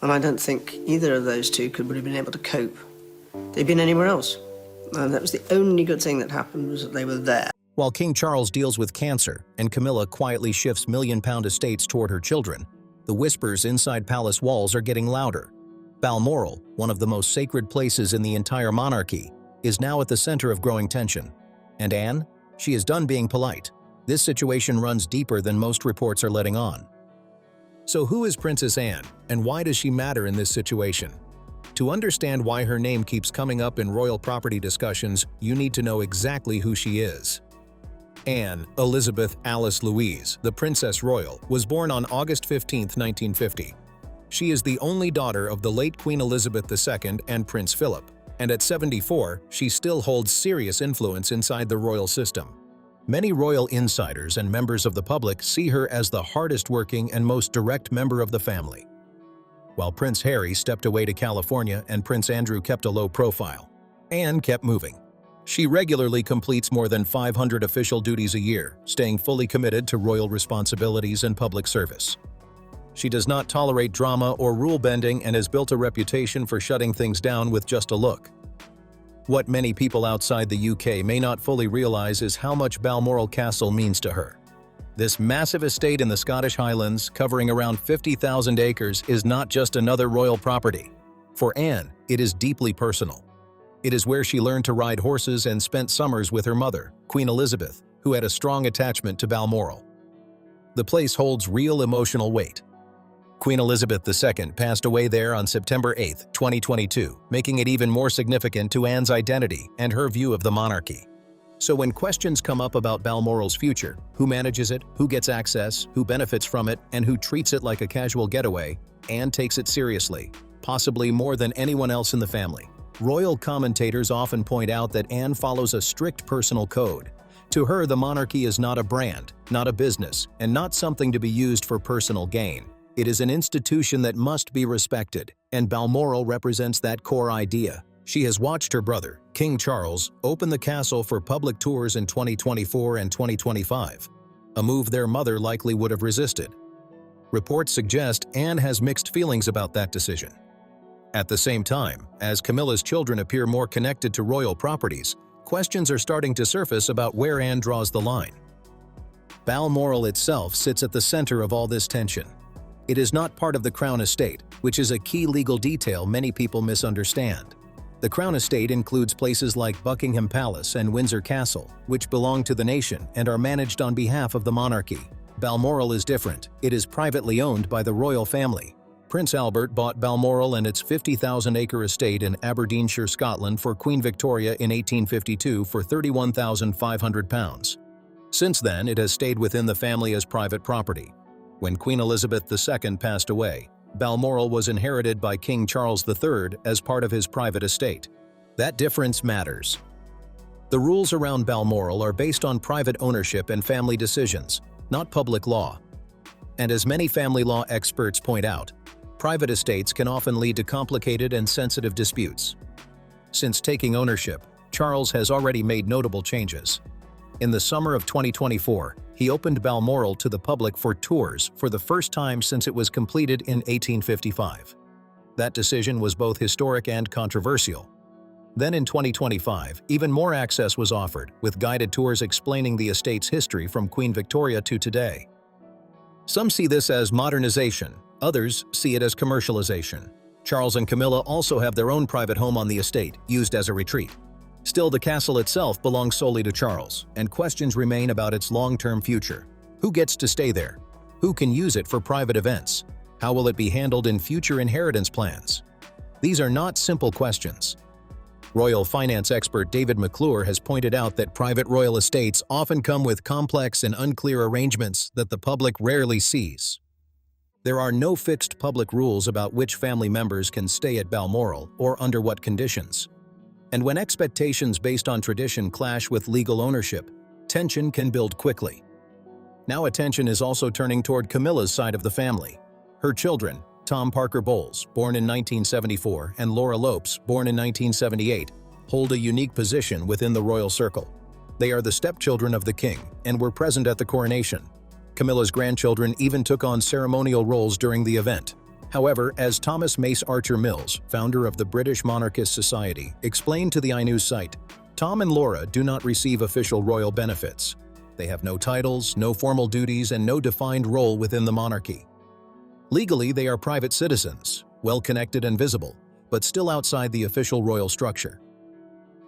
And I don't think either of those two would have been able to cope. They'd been anywhere else. And that was the only good thing that happened, was that they were there. While King Charles deals with cancer and Camilla quietly shifts million-pound estates toward her children, the whispers inside palace walls are getting louder. Balmoral, one of the most sacred places in the entire monarchy, is now at the center of growing tension. And Anne? She is done being polite. This situation runs deeper than most reports are letting on. So who is Princess Anne, and why does she matter in this situation? To understand why her name keeps coming up in royal property discussions, you need to know exactly who she is. Anne Elizabeth Alice Louise, the Princess Royal, was born on August 15, 1950. She is the only daughter of the late Queen Elizabeth II and Prince Philip, and at 74, she still holds serious influence inside the royal system. Many royal insiders and members of the public see her as the hardest-working and most direct member of the family. While Prince Harry stepped away to California and Prince Andrew kept a low profile, Anne kept moving. She regularly completes more than 500 official duties a year, staying fully committed to royal responsibilities and public service. She does not tolerate drama or rule-bending and has built a reputation for shutting things down with just a look. What many people outside the UK may not fully realize is how much Balmoral Castle means to her. This massive estate in the Scottish Highlands, covering around 50,000 acres, is not just another royal property. For Anne, it is deeply personal. It is where she learned to ride horses and spent summers with her mother, Queen Elizabeth, who had a strong attachment to Balmoral. The place holds real emotional weight. Queen Elizabeth II passed away there on September 8, 2022, making it even more significant to Anne's identity and her view of the monarchy. So when questions come up about Balmoral's future, who manages it, who gets access, who benefits from it, and who treats it like a casual getaway, Anne takes it seriously, possibly more than anyone else in the family. Royal commentators often point out that Anne follows a strict personal code. To her, the monarchy is not a brand, not a business, and not something to be used for personal gain. It is an institution that must be respected, and Balmoral represents that core idea. She has watched her brother, King Charles, open the castle for public tours in 2024 and 2025, a move their mother likely would have resisted. Reports suggest Anne has mixed feelings about that decision. At the same time, as Camilla's children appear more connected to royal properties, questions are starting to surface about where Anne draws the line. Balmoral itself sits at the center of all this tension. It is not part of the Crown Estate, which is a key legal detail many people misunderstand. The Crown Estate includes places like Buckingham Palace and Windsor Castle, which belong to the nation and are managed on behalf of the monarchy. Balmoral is different. It is privately owned by the royal family. Prince Albert bought Balmoral and its 50,000-acre estate in Aberdeenshire, Scotland for Queen Victoria in 1852 for £31,500. Since then, it has stayed within the family as private property. When Queen Elizabeth II passed away, Balmoral was inherited by King Charles III as part of his private estate. That difference matters. The rules around Balmoral are based on private ownership and family decisions, not public law. And as many family law experts point out, private estates can often lead to complicated and sensitive disputes. Since taking ownership, Charles has already made notable changes. In the summer of 2024, he opened Balmoral to the public for tours for the first time since it was completed in 1855. That decision was both historic and controversial. Then in 2025, even more access was offered, with guided tours explaining the estate's history from Queen Victoria to today. Some see this as modernization, others see it as commercialization. Charles and Camilla also have their own private home on the estate, used as a retreat. Still, the castle itself belongs solely to Charles, and questions remain about its long-term future. Who gets to stay there? Who can use it for private events? How will it be handled in future inheritance plans? These are not simple questions. Royal finance expert David McClure has pointed out that private royal estates often come with complex and unclear arrangements that the public rarely sees. There are no fixed public rules about which family members can stay at Balmoral or under what conditions. And when expectations based on tradition clash with legal ownership, tension can build quickly. Now attention is also turning toward Camilla's side of the family. Her children, Tom Parker Bowles, born in 1974, and Laura Lopes, born in 1978, hold a unique position within the royal circle. They are the stepchildren of the king and were present at the coronation. Camilla's grandchildren even took on ceremonial roles during the event. However, as Thomas Mace Archer Mills, founder of the British Monarchist Society, explained to the iNews site, Tom and Laura do not receive official royal benefits. They have no titles, no formal duties, and no defined role within the monarchy. Legally, they are private citizens, well-connected and visible, but still outside the official royal structure.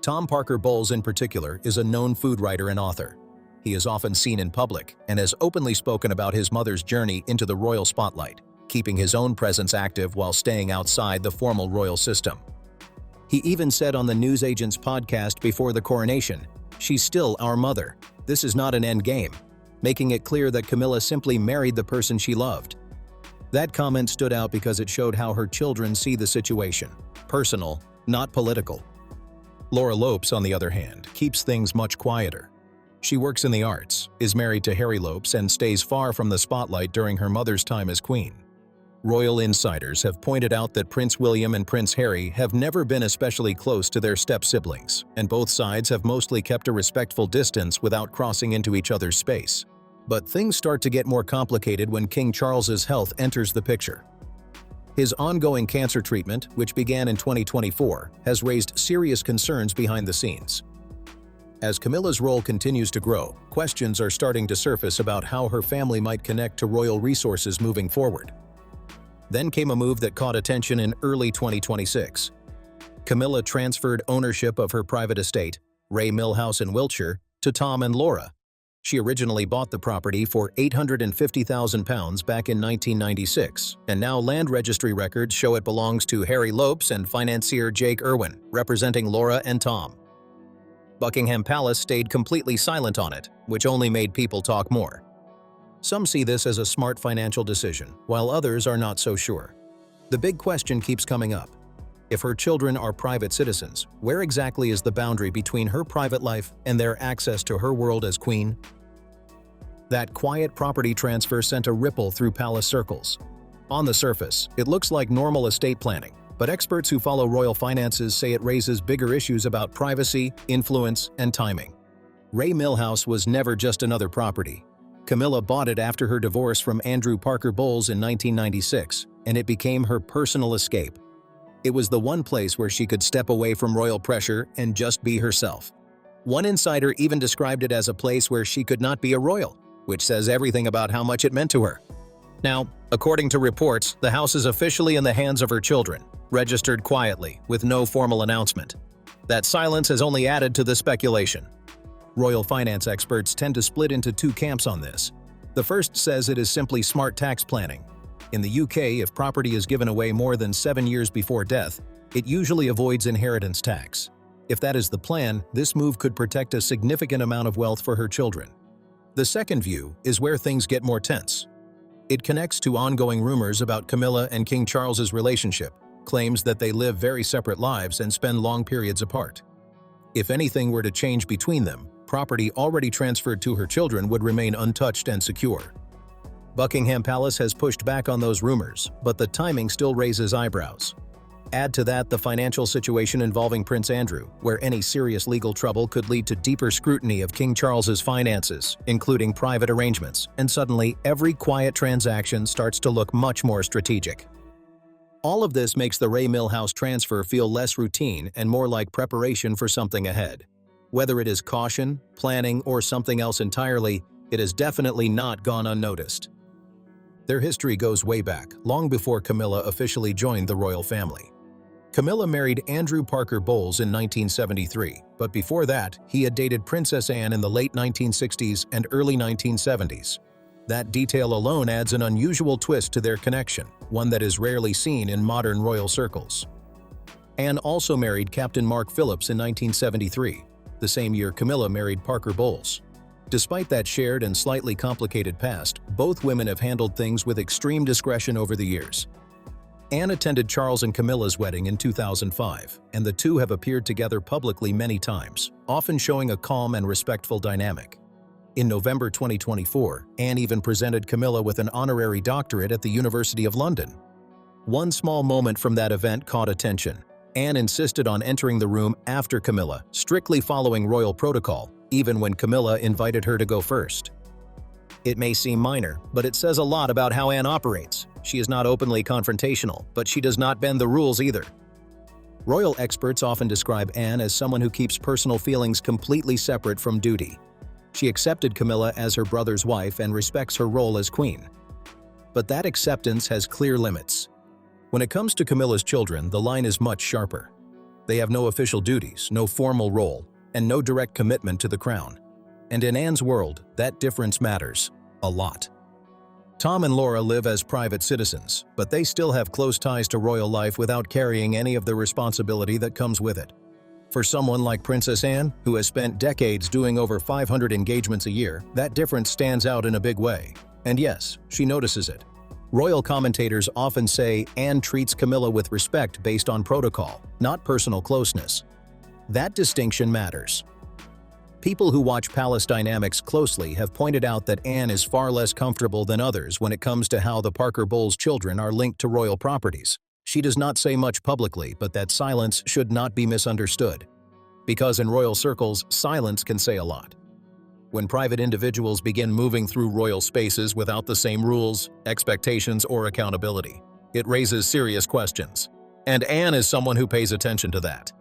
Tom Parker Bowles, in particular, is a known food writer and author. He is often seen in public and has openly spoken about his mother's journey into the royal spotlight, keeping his own presence active while staying outside the formal royal system. He even said on the newsagent's podcast before the coronation, "She's still our mother. This is not an end game," making it clear that Camilla simply married the person she loved. That comment stood out because it showed how her children see the situation: personal, not political. Laura Lopes, on the other hand, keeps things much quieter. She works in the arts, is married to Harry Lopes, and stays far from the spotlight during her mother's time as queen. Royal insiders have pointed out that Prince William and Prince Harry have never been especially close to their step-siblings, and both sides have mostly kept a respectful distance without crossing into each other's space. But things start to get more complicated when King Charles's health enters the picture. His ongoing cancer treatment, which began in 2024, has raised serious concerns behind the scenes. As Camilla's role continues to grow, questions are starting to surface about how her family might connect to royal resources moving forward. Then came a move that caught attention in early 2026. Camilla transferred ownership of her private estate, Ray Mill House in Wiltshire, to Tom and Laura. She originally bought the property for £850,000 back in 1996, and now land registry records show it belongs to Harry Lopes and financier Jake Irwin, representing Laura and Tom. Buckingham Palace stayed completely silent on it, which only made people talk more. Some see this as a smart financial decision, while others are not so sure. The big question keeps coming up. If her children are private citizens, where exactly is the boundary between her private life and their access to her world as queen? That quiet property transfer sent a ripple through palace circles. On the surface, it looks like normal estate planning, but experts who follow royal finances say it raises bigger issues about privacy, influence, and timing. Ray Mill House was never just another property. Camilla bought it after her divorce from Andrew Parker Bowles in 1996, and it became her personal escape. It was the one place where she could step away from royal pressure and just be herself. One insider even described it as a place where she could not be a royal, which says everything about how much it meant to her. Now, according to reports, the house is officially in the hands of her children, registered quietly, with no formal announcement. That silence has only added to the speculation. Royal finance experts tend to split into two camps on this. The first says it is simply smart tax planning. In the UK, if property is given away more than 7 years before death, it usually avoids inheritance tax. If that is the plan, this move could protect a significant amount of wealth for her children. The second view is where things get more tense. It connects to ongoing rumors about Camilla and King Charles's relationship, claims that they live very separate lives and spend long periods apart. If anything were to change between them, property already transferred to her children would remain untouched and secure. Buckingham Palace has pushed back on those rumors, but the timing still raises eyebrows. Add to that the financial situation involving Prince Andrew, where any serious legal trouble could lead to deeper scrutiny of King Charles's finances, including private arrangements, and suddenly every quiet transaction starts to look much more strategic. All of this makes the Ray Mill House transfer feel less routine and more like preparation for something ahead. Whether it is caution, planning, or something else entirely, it has definitely not gone unnoticed. Their history goes way back, long before Camilla officially joined the royal family. Camilla married Andrew Parker Bowles in 1973, but before that, he had dated Princess Anne in the late 1960s and early 1970s. That detail alone adds an unusual twist to their connection, one that is rarely seen in modern royal circles. Anne also married Captain Mark Phillips in 1973, the same year Camilla married Parker Bowles. Despite that shared and slightly complicated past, both women have handled things with extreme discretion over the years. Anne attended Charles and Camilla's wedding in 2005, and the two have appeared together publicly many times, often showing a calm and respectful dynamic. In November 2024, Anne even presented Camilla with an honorary doctorate at the University of London. One small moment from that event caught attention. Anne insisted on entering the room after Camilla, strictly following royal protocol, even when Camilla invited her to go first. It may seem minor, but it says a lot about how Anne operates. She is not openly confrontational, but she does not bend the rules either. Royal experts often describe Anne as someone who keeps personal feelings completely separate from duty. She accepted Camilla as her brother's wife and respects her role as queen. But that acceptance has clear limits. When it comes to Camilla's children, the line is much sharper. They have no official duties, no formal role, and no direct commitment to the crown. And in Anne's world, that difference matters a lot. Tom and Laura live as private citizens, but they still have close ties to royal life without carrying any of the responsibility that comes with it. For someone like Princess Anne, who has spent decades doing over 500 engagements a year, that difference stands out in a big way. And yes, she notices it. Royal commentators often say Anne treats Camilla with respect based on protocol, not personal closeness. That distinction matters. People who watch palace dynamics closely have pointed out that Anne is far less comfortable than others when it comes to how the Parker Bowles children are linked to royal properties. She does not say much publicly, but that silence should not be misunderstood. Because in royal circles, silence can say a lot. When private individuals begin moving through royal spaces without the same rules, expectations, or accountability, it raises serious questions. And Anne is someone who pays attention to that.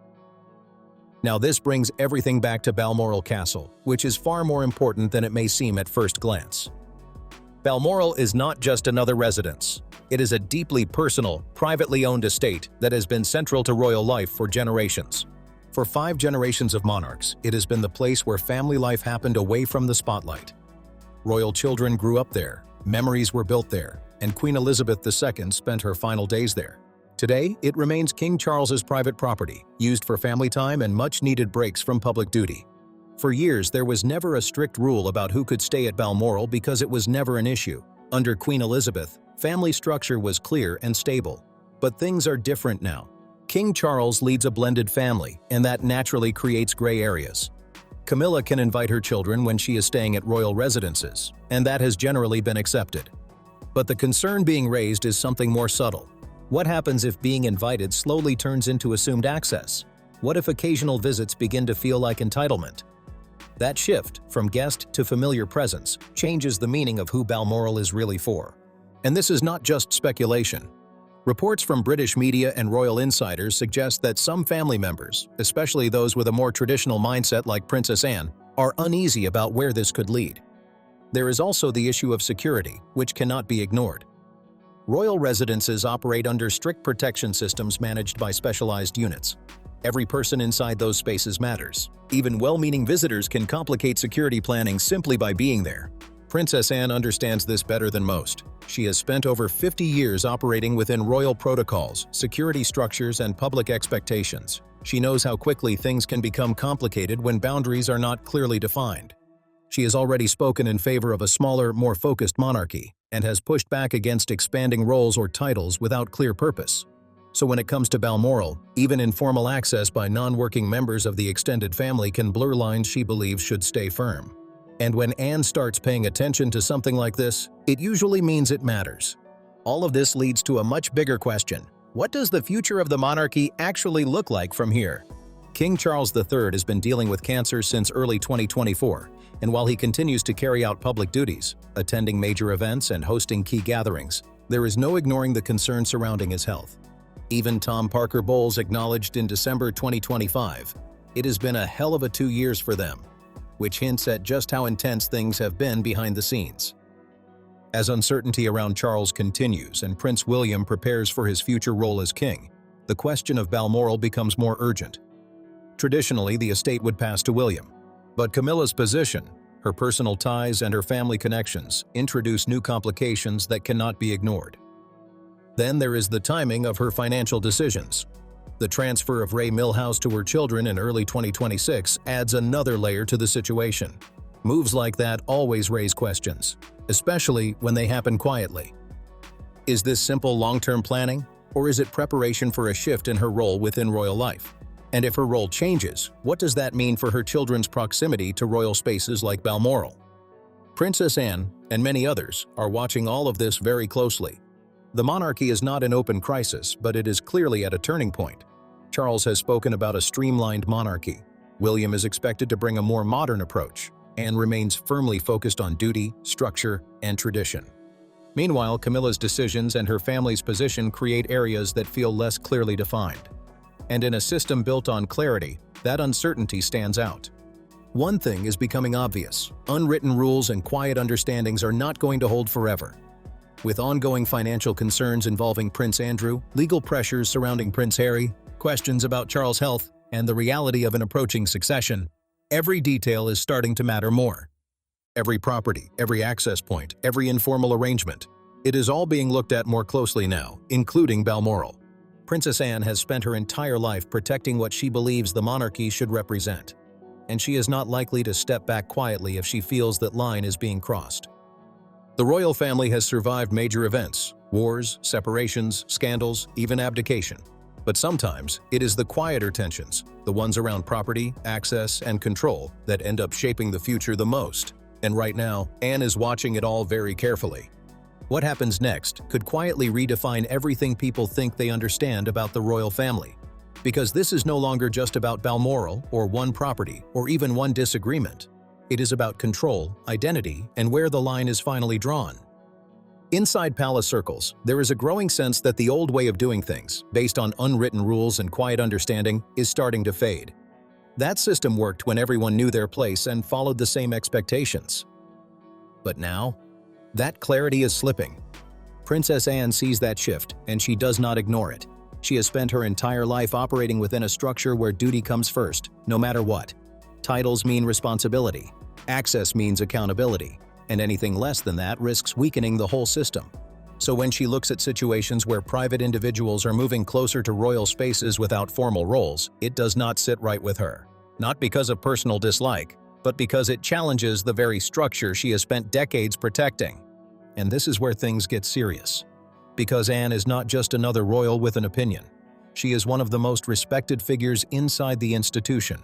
Now this brings everything back to Balmoral Castle, which is far more important than it may seem at first glance. Balmoral is not just another residence. It is a deeply personal, privately owned estate that has been central to royal life for generations. For 5 generations of monarchs, it has been the place where family life happened away from the spotlight. Royal children grew up there, memories were built there, and Queen Elizabeth II spent her final days there. Today, it remains King Charles's private property, used for family time and much-needed breaks from public duty. For years, there was never a strict rule about who could stay at Balmoral because it was never an issue. Under Queen Elizabeth, family structure was clear and stable. But things are different now. King Charles leads a blended family, and that naturally creates gray areas. Camilla can invite her children when she is staying at royal residences, and that has generally been accepted. But the concern being raised is something more subtle. What happens if being invited slowly turns into assumed access? What if occasional visits begin to feel like entitlement? That shift, from guest to familiar presence, changes the meaning of who Balmoral is really for. And this is not just speculation. Reports from British media and royal insiders suggest that some family members, especially those with a more traditional mindset like Princess Anne, are uneasy about where this could lead. There is also the issue of security, which cannot be ignored. Royal residences operate under strict protection systems managed by specialized units. Every person inside those spaces matters. Even well-meaning visitors can complicate security planning simply by being there. Princess Anne understands this better than most. She has spent over 50 years operating within royal protocols, security structures, and public expectations. She knows how quickly things can become complicated when boundaries are not clearly defined. She has already spoken in favor of a smaller, more focused monarchy, and has pushed back against expanding roles or titles without clear purpose. So when it comes to Balmoral, even informal access by non-working members of the extended family can blur lines she believes should stay firm. And when Anne starts paying attention to something like this, it usually means it matters. All of this leads to a much bigger question. What does the future of the monarchy actually look like from here? King Charles III has been dealing with cancer since early 2024, and while he continues to carry out public duties, attending major events and hosting key gatherings, there is no ignoring the concern surrounding his health. Even Tom Parker Bowles acknowledged in December 2025, "It has been a hell of a 2 years for them," which hints at just how intense things have been behind the scenes. As uncertainty around Charles continues and Prince William prepares for his future role as king, the question of Balmoral becomes more urgent. Traditionally, the estate would pass to William, but Camilla's position, her personal ties, and her family connections introduce new complications that cannot be ignored. Then there is the timing of her financial decisions. The transfer of Ray Millhouse to her children in early 2026 adds another layer to the situation. Moves like that always raise questions, especially when they happen quietly. Is this simple long-term planning, or is it preparation for a shift in her role within royal life? And if her role changes, what does that mean for her children's proximity to royal spaces like Balmoral? Princess Anne, and many others, are watching all of this very closely. The monarchy is not in open crisis, but it is clearly at a turning point. Charles has spoken about a streamlined monarchy. William is expected to bring a more modern approach, and remains firmly focused on duty, structure, and tradition. Meanwhile, Camilla's decisions and her family's position create areas that feel less clearly defined. And in a system built on clarity, that uncertainty stands out. One thing is becoming obvious: unwritten rules and quiet understandings are not going to hold forever. With ongoing financial concerns involving Prince Andrew, legal pressures surrounding Prince Harry, questions about Charles' health, and the reality of an approaching succession, every detail is starting to matter more. Every property, every access point, every informal arrangement, it is all being looked at more closely now, including Balmoral. Princess Anne has spent her entire life protecting what she believes the monarchy should represent, and she is not likely to step back quietly if she feels that line is being crossed. The royal family has survived major events, wars, separations, scandals, even abdication. But sometimes, it is the quieter tensions, the ones around property, access, and control, that end up shaping the future the most. And right now, Anne is watching it all very carefully. What happens next could quietly redefine everything people think they understand about the royal family. Because this is no longer just about Balmoral, or one property, or even one disagreement. It is about control, identity, and where the line is finally drawn. Inside palace circles, there is a growing sense that the old way of doing things, based on unwritten rules and quiet understanding, is starting to fade. That system worked when everyone knew their place and followed the same expectations. But now, that clarity is slipping. Princess Anne sees that shift, and she does not ignore it. She has spent her entire life operating within a structure where duty comes first, no matter what. Titles mean responsibility. Access means accountability. And anything less than that risks weakening the whole system. So when she looks at situations where private individuals are moving closer to royal spaces without formal roles, it does not sit right with her. Not because of personal dislike, but because it challenges the very structure she has spent decades protecting. And this is where things get serious. Because Anne is not just another royal with an opinion. She is one of the most respected figures inside the institution.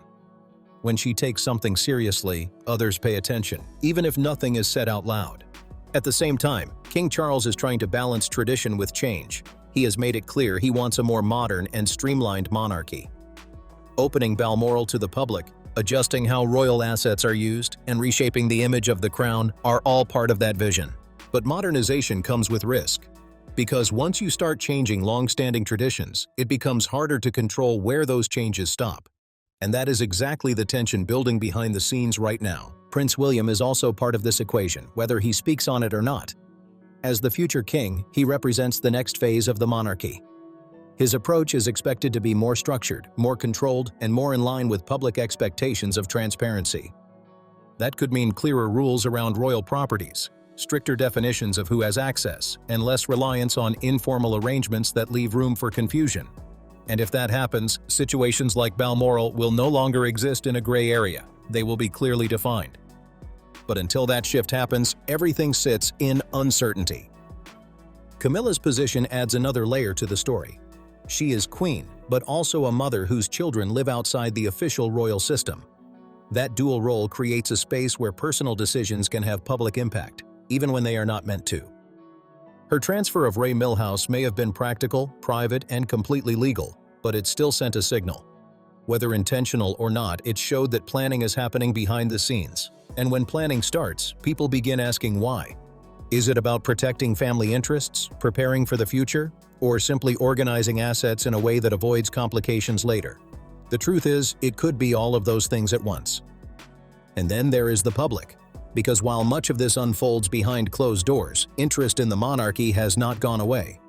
When she takes something seriously, others pay attention, even if nothing is said out loud. At the same time, King Charles is trying to balance tradition with change. He has made it clear he wants a more modern and streamlined monarchy. Opening Balmoral to the public, adjusting how royal assets are used, and reshaping the image of the crown are all part of that vision. But modernization comes with risk. Because once you start changing long-standing traditions, it becomes harder to control where those changes stop. And that is exactly the tension building behind the scenes right now. Prince William is also part of this equation, whether he speaks on it or not. As the future king, he represents the next phase of the monarchy. His approach is expected to be more structured, more controlled, and more in line with public expectations of transparency. That could mean clearer rules around royal properties, stricter definitions of who has access, and less reliance on informal arrangements that leave room for confusion. And if that happens, situations like Balmoral will no longer exist in a gray area. They will be clearly defined. But until that shift happens, everything sits in uncertainty. Camilla's position adds another layer to the story. She is queen, but also a mother whose children live outside the official royal system. That dual role creates a space where personal decisions can have public impact, even when they are not meant to. Her transfer of Ray Milhouse may have been practical, private, and completely legal, but it still sent a signal. Whether intentional or not, it showed that planning is happening behind the scenes. And when planning starts, people begin asking why. Is it about protecting family interests, preparing for the future, or simply organizing assets in a way that avoids complications later? The truth is, it could be all of those things at once. And then there is the public. Because while much of this unfolds behind closed doors, interest in the monarchy has not gone away.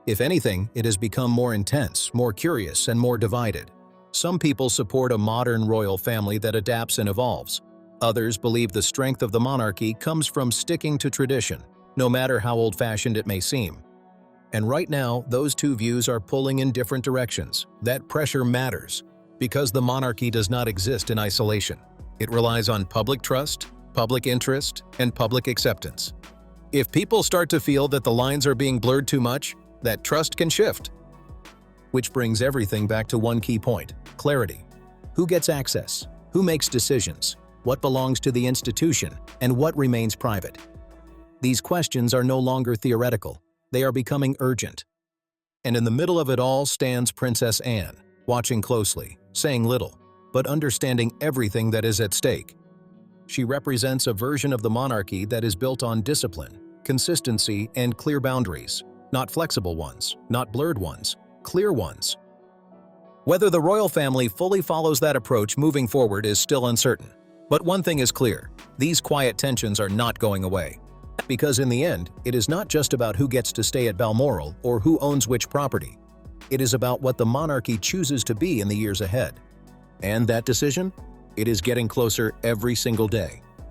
If anything, it has become more intense, more curious, and more divided. Some people support a modern royal family that adapts and evolves. Others believe the strength of the monarchy comes from sticking to tradition, no matter how old-fashioned it may seem. And right now, those two views are pulling in different directions. That pressure matters, because the monarchy does not exist in isolation. It relies on public trust, public interest, and public acceptance. If people start to feel that the lines are being blurred too much, that trust can shift. Which brings everything back to one key point: clarity. Who gets access? Who makes decisions? What belongs to the institution? And what remains private? These questions are no longer theoretical. They are becoming urgent. And in the middle of it all stands Princess Anne, watching closely, saying little, but understanding everything that is at stake. She represents a version of the monarchy that is built on discipline, consistency, and clear boundaries. Not flexible ones, not blurred ones, clear ones. Whether the royal family fully follows that approach moving forward is still uncertain. But one thing is clear, these quiet tensions are not going away. Because in the end, it is not just about who gets to stay at Balmoral or who owns which property. It is about what the monarchy chooses to be in the years ahead. And that decision? It is getting closer every single day.